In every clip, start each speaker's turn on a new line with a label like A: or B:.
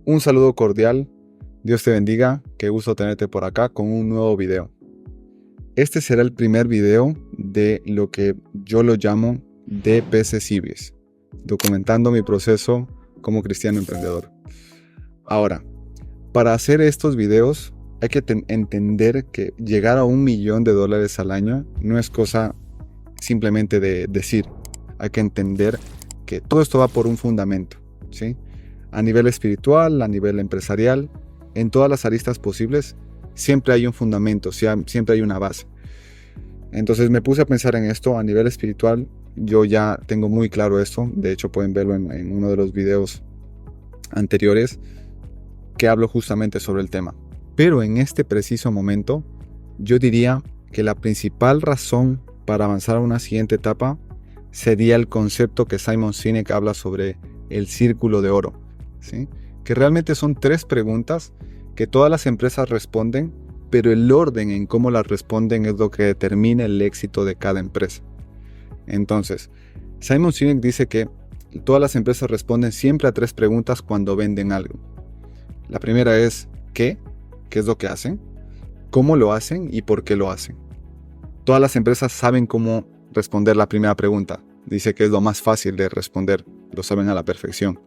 A: Un saludo cordial, Dios te bendiga, qué gusto tenerte por acá con un nuevo video. Este será el primer video de lo que yo lo llamo DPC Civis, documentando mi proceso como cristiano emprendedor. Ahora, para hacer estos videos hay que entender que llegar a $1 millón al año no es cosa simplemente de decir. Hay que entender que todo esto va por un fundamento, ¿sí? A nivel espiritual, a nivel empresarial, en todas las aristas posibles, siempre hay un fundamento, siempre hay una base. Entonces me puse a pensar en esto a nivel espiritual. Yo ya tengo muy claro esto. De hecho, pueden verlo en uno de los videos anteriores que hablo justamente sobre el tema. Pero en este preciso momento, yo diría que la principal razón para avanzar a una siguiente etapa sería el concepto que Simon Sinek habla sobre el círculo de oro, ¿sí? Que realmente son 3 preguntas que todas las empresas responden, pero el orden en cómo las responden es lo que determina el éxito de cada empresa. Entonces, Simon Sinek dice que todas las empresas responden siempre a 3 preguntas cuando venden algo. La primera es ¿qué? ¿Qué es lo que hacen? ¿Cómo lo hacen? ¿Y por qué lo hacen? Todas las empresas saben cómo responder la primera pregunta. Dice que es lo más fácil de responder, lo saben a la perfección.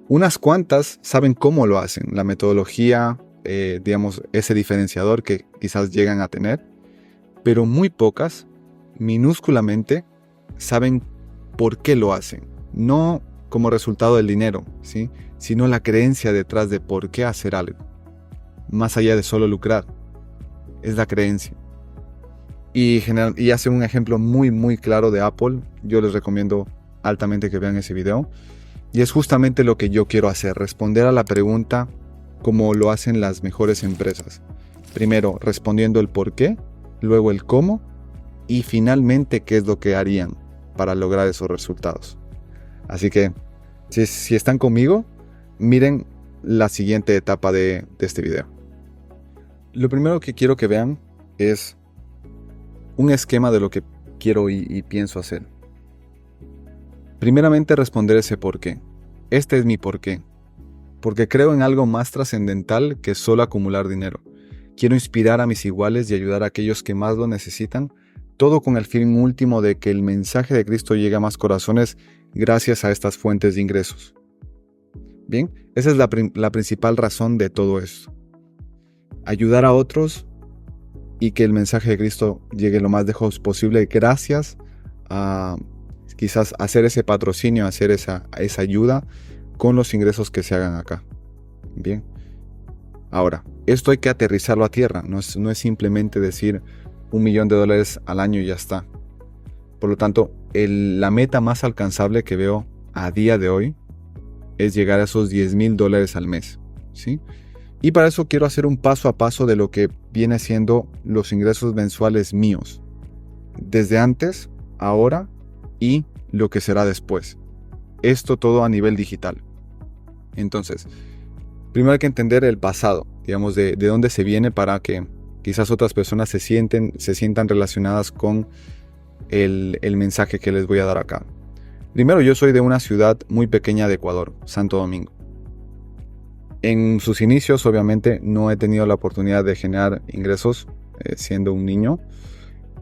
A: Unas cuantas saben cómo lo hacen, la metodología, digamos, ese diferenciador que quizás llegan a tener, pero muy pocas, minúsculamente, saben por qué lo hacen. No como resultado del dinero, ¿sí? Sino la creencia detrás de por qué hacer algo. Más allá de solo lucrar, es la creencia. Y hace un ejemplo muy claro de Apple. Yo les recomiendo altamente que vean ese video. Y es justamente lo que yo quiero hacer, responder a la pregunta como lo hacen las mejores empresas. Primero, respondiendo el por qué, luego el cómo y finalmente qué es lo que harían para lograr esos resultados. Así que, si están conmigo, miren la siguiente etapa de este video. Lo primero que quiero que vean es un esquema de lo que quiero y pienso hacer. Primeramente, responder ese por qué. Este es mi por qué. Porque creo en algo más trascendental que solo acumular dinero. Quiero inspirar a mis iguales y ayudar a aquellos que más lo necesitan, todo con el fin último de que el mensaje de Cristo llegue a más corazones gracias a estas fuentes de ingresos. Bien, esa es la principal razón de todo esto. Ayudar a otros y que el mensaje de Cristo llegue lo más lejos posible gracias a quizás hacer ese patrocinio, hacer esa ayuda con los ingresos que se hagan acá. Bien. Ahora, esto hay que aterrizarlo a tierra. No es simplemente decir $1 millón al año y ya está. Por lo tanto, la meta más alcanzable que veo a día de hoy es llegar a esos $10,000 al mes, ¿sí? Y para eso quiero hacer un paso a paso de lo que viene siendo los ingresos mensuales míos. Desde antes, ahora y lo que será después. Esto todo a nivel digital. Entonces, primero hay que entender el pasado, digamos, de dónde se viene para que quizás otras personas se sientan relacionadas con el mensaje que les voy a dar acá. Primero, yo soy de una ciudad muy pequeña de Ecuador, Santo Domingo. En sus inicios, obviamente, no he tenido la oportunidad de generar ingresos siendo un niño.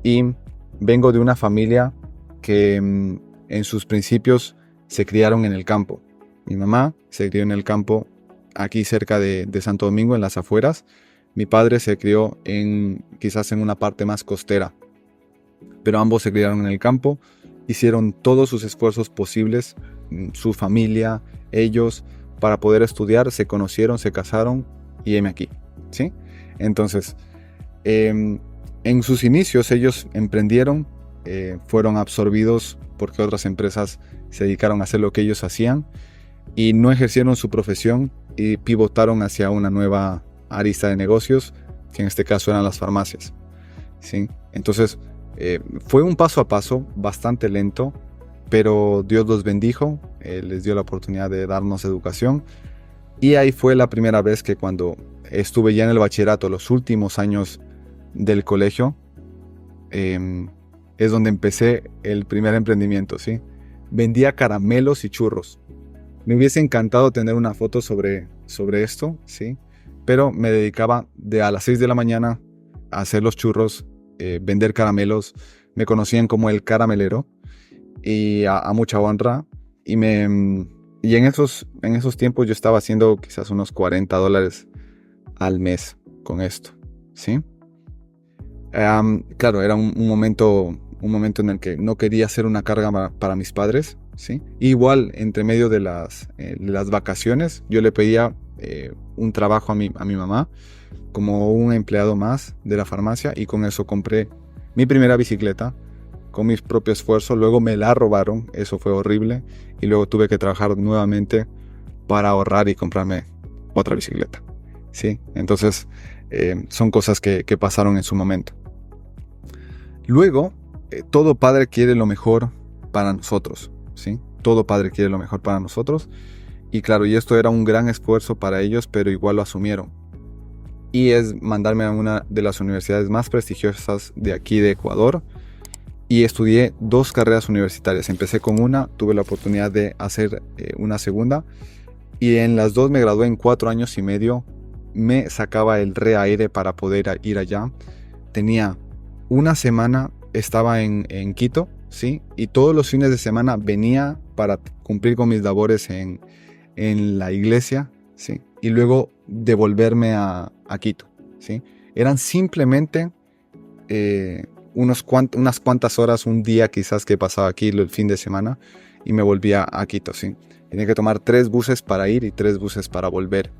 A: Y vengo de una familia que en sus principios se criaron en el campo. Mi mamá se crió en el campo aquí cerca de Santo Domingo, en las afueras. Mi padre se crió quizás en una parte más costera. Pero ambos se criaron en el campo, hicieron todos sus esfuerzos posibles, su familia, ellos, para poder estudiar, se conocieron, se casaron y heme aquí, ¿sí? Entonces, en sus inicios ellos emprendieron, fueron absorbidos porque otras empresas se dedicaron a hacer lo que ellos hacían y no ejercieron su profesión y pivotaron hacia una nueva arista de negocios, que en este caso eran las farmacias, ¿sí? Entonces, fue un paso a paso bastante lento, pero Dios los bendijo, les dio la oportunidad de darnos educación y ahí fue la primera vez que cuando estuve ya en el bachillerato, los últimos años del colegio, es donde empecé el primer emprendimiento, ¿sí? Vendía caramelos y churros. Me hubiese encantado tener una foto sobre esto, ¿sí? Pero me dedicaba a las 6 de la mañana a hacer los churros, vender caramelos. Me conocían como el caramelero y a mucha honra. Y en esos tiempos yo estaba haciendo quizás unos $40 al mes con esto, ¿sí? Claro, era un momento en el que no quería hacer una carga para mis padres, ¿sí? Igual, entre medio de las vacaciones, yo le pedía un trabajo a mi mamá como un empleado más de la farmacia, y con eso compré mi primera bicicleta con mis propios esfuerzos. Luego me la robaron, eso fue horrible, y luego tuve que trabajar nuevamente para ahorrar y comprarme otra bicicleta, ¿sí? Entonces son cosas que pasaron en su momento. Luego, todo padre quiere lo mejor para nosotros, ¿sí? Todo padre quiere lo mejor para nosotros. Y claro, y esto era un gran esfuerzo para ellos, pero igual lo asumieron. Y es mandarme a una de las universidades más prestigiosas de aquí de Ecuador. Y estudié 2 carreras universitarias. Empecé con una, tuve la oportunidad de hacer una segunda. Y en las 2 me gradué en 4 años y medio. Me sacaba el reaire para poder ir allá. Tenía una semana, estaba en Quito, ¿sí? Y todos los fines de semana venía para cumplir con mis labores en la iglesia, ¿sí? Y luego devolverme a Quito, ¿sí? Eran simplemente unas cuantas horas, un día quizás que pasaba aquí el fin de semana, y me volvía a Quito, ¿sí? Tenía que tomar 3 buses para ir y 3 buses para volver.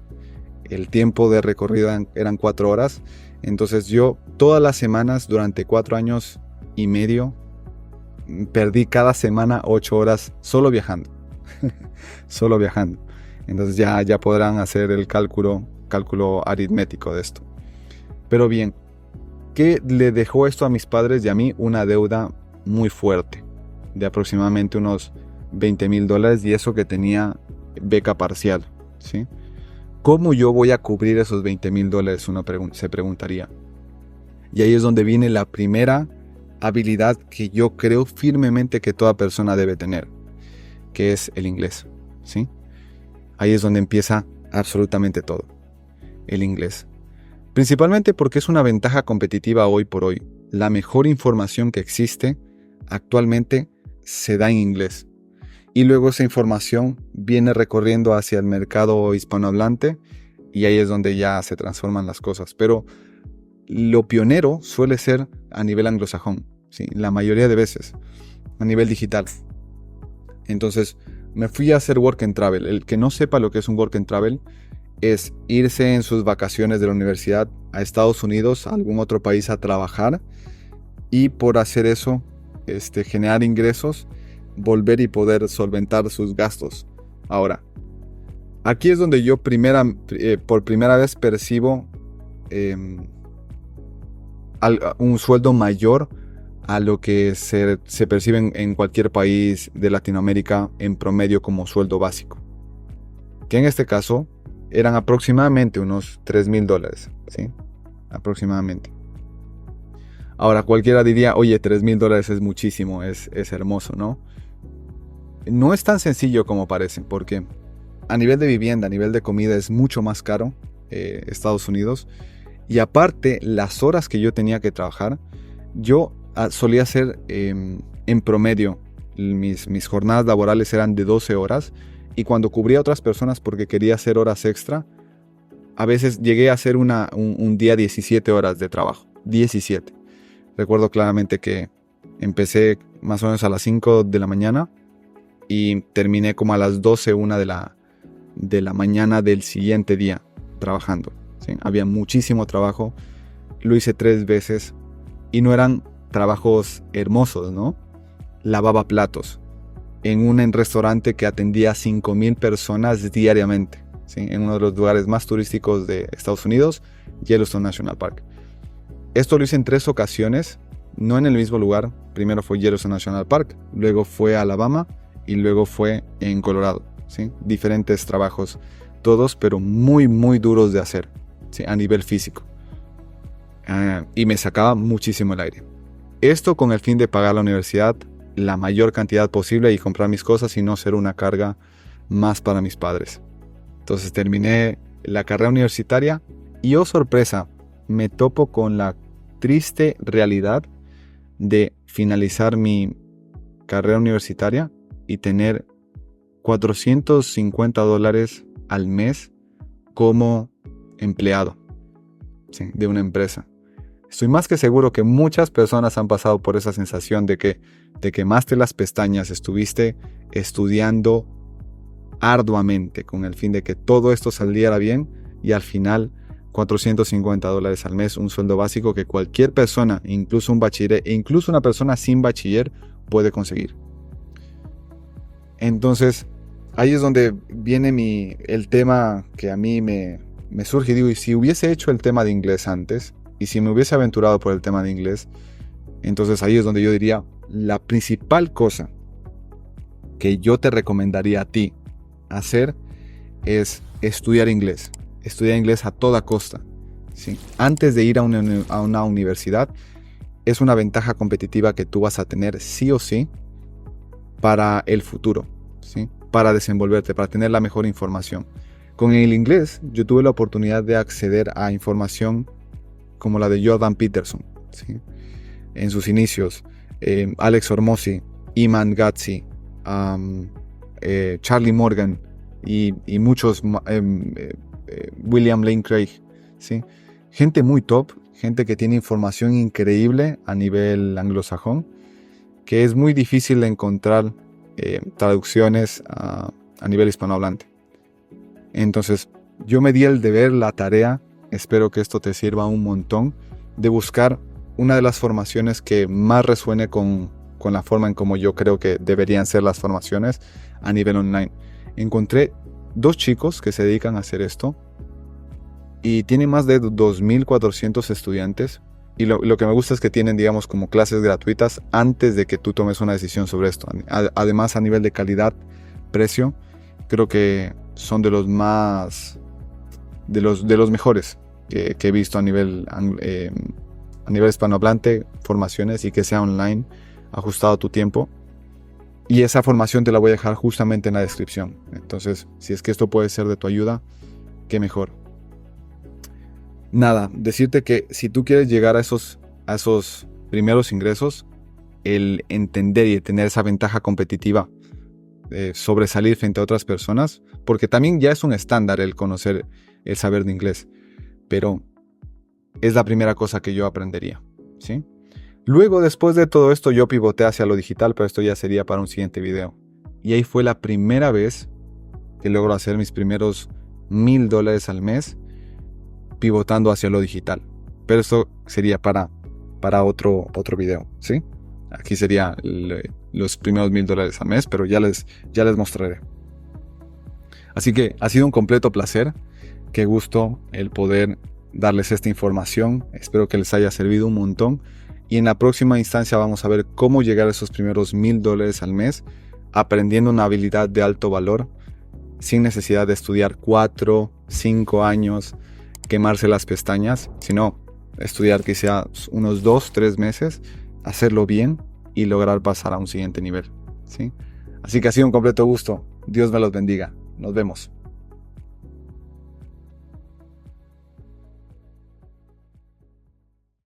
A: El tiempo de recorrido eran 4 horas. Entonces yo todas las semanas durante 4 años y medio perdí cada semana 8 horas solo viajando. Solo viajando. Entonces ya podrán hacer el cálculo aritmético de esto. Pero bien, ¿qué le dejó esto a mis padres y a mí? Una deuda muy fuerte de aproximadamente unos $20,000, y eso que tenía beca parcial, ¿sí? ¿Cómo yo voy a cubrir esos $20,000? Uno se preguntaría. Y ahí es donde viene la primera habilidad que yo creo firmemente que toda persona debe tener, que es el inglés, ¿sí? Ahí es donde empieza absolutamente todo, el inglés. Principalmente porque es una ventaja competitiva hoy por hoy. La mejor información que existe actualmente se da en inglés. Y luego esa información viene recorriendo hacia el mercado hispanohablante, y ahí es donde ya se transforman las cosas. Pero lo pionero suele ser a nivel anglosajón, ¿sí? La mayoría de veces, a nivel digital. Entonces me fui a hacer work and travel. El que no sepa lo que es un work and travel es irse en sus vacaciones de la universidad a Estados Unidos, a algún otro país a trabajar, y por hacer eso generar ingresos, volver y poder solventar sus gastos. Ahora, aquí es donde yo por primera vez percibo un sueldo mayor a lo que se percibe en cualquier país de Latinoamérica en promedio como sueldo básico, que en este caso eran aproximadamente unos $3,000, ¿sí? Aproximadamente. Ahora cualquiera diría, oye, $3,000 es muchísimo, es hermoso, ¿no? No es tan sencillo como parece, porque a nivel de vivienda, a nivel de comida es mucho más caro Estados Unidos. Y aparte, las horas que yo tenía que trabajar, yo solía hacer en promedio, mis jornadas laborales eran de 12 horas. Y cuando cubría a otras personas porque quería hacer horas extra, a veces llegué a hacer un día 17 horas de trabajo. 17. Recuerdo claramente que empecé más o menos a las 5 de la mañana y terminé como a las 12, 1 de la mañana del siguiente día trabajando, ¿sí? Había muchísimo trabajo, lo hice 3 veces y no eran trabajos hermosos, ¿no? Lavaba platos en un restaurante que atendía a 5,000 personas diariamente, ¿sí? En uno de los lugares más turísticos de Estados Unidos, Yellowstone National Park. Esto lo hice en 3 ocasiones, no en el mismo lugar. Primero fue Yellowstone National Park, luego fue Alabama y luego fue en Colorado, ¿sí? Diferentes trabajos, todos pero muy muy duros de hacer, ¿sí? A nivel físico. Y me sacaba muchísimo el aire. Esto con el fin de pagar la universidad la mayor cantidad posible y comprar mis cosas y no ser una carga más para mis padres. Entonces terminé la carrera universitaria y, oh sorpresa, me topo con la triste realidad de finalizar mi carrera universitaria y tener $450 al mes como empleado, ¿sí?, de una empresa. Estoy más que seguro que muchas personas han pasado por esa sensación de que te quemaste las pestañas, estuviste estudiando arduamente con el fin de que todo esto saliera bien y al final $450 al mes, un sueldo básico que cualquier persona, incluso un bachiller e incluso una persona sin bachiller, puede conseguir. Entonces, ahí es donde viene el tema que a mí me surge. Digo, y si hubiese hecho el tema de inglés antes, y si me hubiese aventurado por el tema de inglés, entonces ahí es donde yo diría, la principal cosa que yo te recomendaría a ti hacer es estudiar inglés. Estudiar inglés a toda costa, ¿sí? Antes de ir a una universidad, es una ventaja competitiva que tú vas a tener sí o sí para el futuro, ¿sí?, para desenvolverte, para tener la mejor información. Con el inglés, yo tuve la oportunidad de acceder a información como la de Jordan Peterson, ¿sí?, en sus inicios, Alex Hormozi, Iman Gadzhi, Charlie Morgan y muchos, William Lane Craig, ¿sí?, gente muy top, gente que tiene información increíble a nivel anglosajón, que es muy difícil de encontrar traducciones a nivel hispanohablante. Entonces, yo me di el deber, la tarea, espero que esto te sirva un montón, de buscar una de las formaciones que más resuene con la forma en como yo creo que deberían ser las formaciones a nivel online. Encontré 2 chicos que se dedican a hacer esto y tienen más de 2,400 estudiantes. Y lo que me gusta es que tienen, digamos, como clases gratuitas antes de que tú tomes una decisión sobre esto. Además, a nivel de calidad, precio, creo que son de los más, de los mejores que he visto a nivel hispanohablante, formaciones, y que sea online, ajustado a tu tiempo. Y esa formación te la voy a dejar justamente en la descripción. Entonces, si es que esto puede ser de tu ayuda, qué mejor. Nada, decirte que si tú quieres llegar a esos primeros ingresos, el entender y tener esa ventaja competitiva, sobresalir frente a otras personas, porque también ya es un estándar el conocer, el saber de inglés, pero es la primera cosa que yo aprendería, ¿sí? Luego, después de todo esto, yo pivoté hacia lo digital, pero esto ya sería para un siguiente video. Y ahí fue la primera vez que logro hacer mis primeros $1,000 al mes, pivotando hacia lo digital. Pero esto sería para otro video, ¿sí? Aquí sería los primeros $1,000 al mes, pero ya les mostraré. Así que ha sido un completo placer. Qué gusto el poder darles esta información. Espero que les haya servido un montón. Y en la próxima instancia vamos a ver cómo llegar a esos primeros $1,000 al mes, aprendiendo una habilidad de alto valor, sin necesidad de estudiar 4, 5 años, quemarse las pestañas, sino estudiar quizás unos 2, 3 meses, hacerlo bien y lograr pasar a un siguiente nivel, ¿sí? Así que ha sido un completo gusto. Dios me los bendiga. Nos vemos.